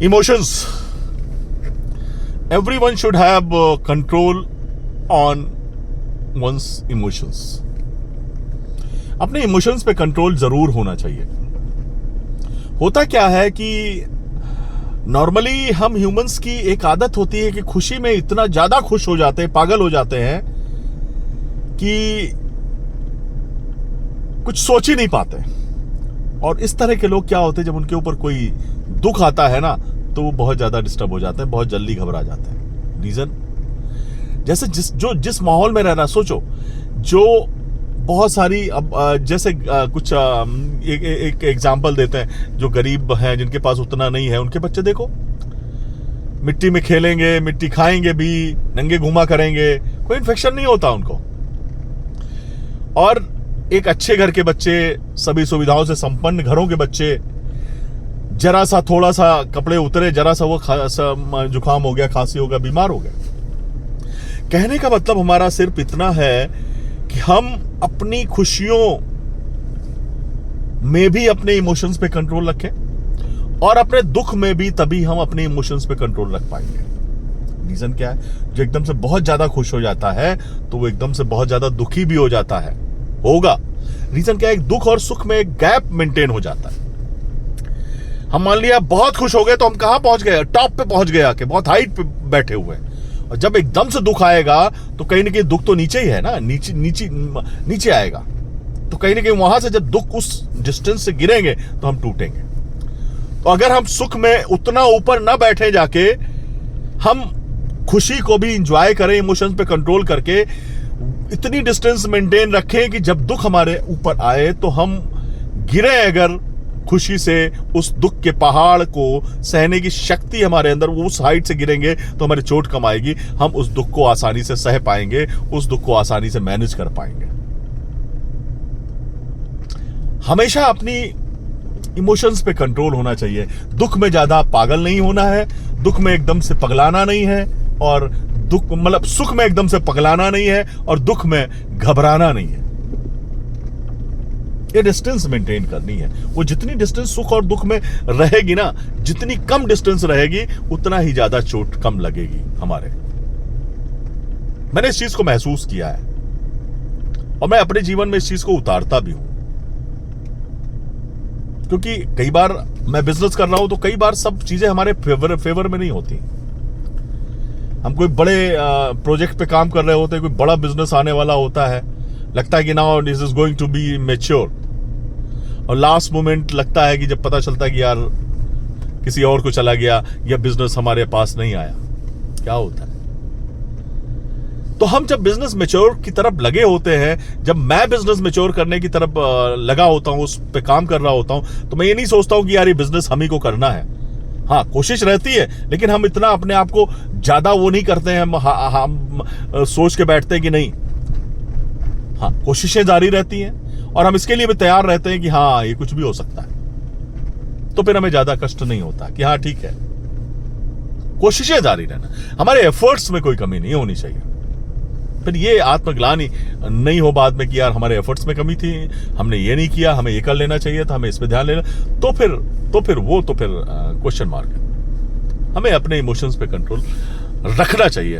Emotions. Everyone should have control on one's emotions. अपने emotions पे control जरूर होना चाहिए. होता क्या है कि नॉर्मली हम ह्यूमंस की एक आदत होती है कि खुशी में इतना ज्यादा खुश हो जाते हैं, पागल हो जाते हैं कि कुछ सोच ही नहीं पाते. और इस तरह के लोग क्या होते हैं, जब उनके ऊपर कोई दुख आता है ना, तो वो बहुत ज्यादा डिस्टर्ब हो जाते हैं, बहुत जल्दी घबरा जाते हैं. रीजन जैसे जिस माहौल में रहना, सोचो जो बहुत सारी अब जैसे कुछ एक एग्जांपल देते हैं, जो गरीब हैं, जिनके पास उतना नहीं है, उनके बच्चे देखो मिट्टी में खेलेंगे, मिट्टी खाएंगे भी, नंगे घूमा करेंगे, कोई इन्फेक्शन नहीं होता उनको. और एक अच्छे घर के बच्चे, सभी सुविधाओं से संपन्न घरों के बच्चे, जरा सा थोड़ा सा कपड़े उतरे, जरा सा वो जुकाम हो गया, खांसी हो गया, बीमार हो गया. कहने का मतलब हमारा सिर्फ इतना है कि हम अपनी खुशियों में भी अपने इमोशंस पे कंट्रोल रखें, और अपने दुख में भी तभी हम अपने इमोशंस पे कंट्रोल रख पाएंगे. रीजन क्या है? जो एकदम से बहुत ज्यादा खुश हो जाता है तो वो एकदम से बहुत ज्यादा दुखी भी हो जाता है, होगा. रीजन क्या है? दुख और सुख में एक गैप मेंटेन हो जाता है. हम मान लिया बहुत खुश हो गए तो हम कहां पहुंच गए? टॉप पे पहुंच गए, आके बहुत हाइट पे बैठे हुए हैं. और जब एकदम से दुख आएगा तो कहीं ना कहीं दुख तो नीचे ही है ना, नीचे आएगा. तो कहीं ना कहीं वहां से जब दुख उस डिस्टेंस से गिरेंगे तो हम टूटेंगे. तो अगर हम सुख में उतना ऊपर ना बैठे जाके, हम खुशी को भी इंजॉय करें, इमोशंस पे कंट्रोल करके इतनी डिस्टेंस मेंटेन रखें कि जब दुख हमारे ऊपर आए तो हम गिरे अगर खुशी से, उस दुख के पहाड़ को सहने की शक्ति हमारे अंदर, उस हाइट से गिरेंगे तो हमारी चोट कम आएगी, हम उस दुख को आसानी से सह पाएंगे, उस दुख को आसानी से मैनेज कर पाएंगे. हमेशा अपनी इमोशंस पे कंट्रोल होना चाहिए. दुख में ज्यादा पागल नहीं होना है, दुख में एकदम से पगलाना नहीं है, और दुख मतलब सुख में एकदम से पगलाना नहीं है, और दुख में घबराना नहीं है. ये डिस्टेंस मेंटेन करनी है. वो जितनी डिस्टेंस सुख और दुख में रहेगी ना, जितनी कम डिस्टेंस रहेगी, उतना ही ज्यादा चोट कम लगेगी हमारे. मैंने इस चीज को महसूस किया है, और मैं अपने जीवन में इस चीज को उतारता भी हूं. क्योंकि कई बार मैं बिजनेस कर रहा हूं तो कई बार सब चीजें हमारे फेवर में नहीं होती. हम कोई बड़े प्रोजेक्ट पे काम कर रहे होते हैं, कोई बड़ा बिजनेस आने वाला होता है, लगता है कि now this is going to be mature, और लास्ट मोमेंट लगता है कि जब पता चलता है कि यार किसी और को चला गया, या बिजनेस हमारे पास नहीं आया. क्या होता है? तो हम जब बिजनेस मैच्योर की तरफ लगे होते हैं, जब मैं बिजनेस मैच्योर करने की तरफ लगा होता हूं, उस पे काम कर रहा होता हूं, तो मैं ये नहीं सोचता हूं कि यार ये बिजनेस हम ही को करना है. हाँ, कोशिश रहती है, लेकिन हम इतना अपने आप को ज्यादा वो नहीं करते हैं. हम सोच के बैठते हैं कि नहीं. हाँ, कोशिशें जारी रहती हैं, और हम इसके लिए भी तैयार रहते हैं कि हाँ, ये कुछ भी हो सकता है. तो फिर हमें ज्यादा कष्ट नहीं होता कि हाँ ठीक है, कोशिशें जारी रहना. हमारे एफर्ट्स में कोई कमी नहीं होनी चाहिए. फिर ये आत्मग्लानि नहीं हो बाद में कि यार हमारे एफर्ट्स में कमी थी, हमने ये नहीं किया, हमें ये कर लेना चाहिए था, हमें इस पे ध्यान लेना. तो फिर क्वेश्चन मार्क है. हमें अपने इमोशंस पे कंट्रोल रखना चाहिए.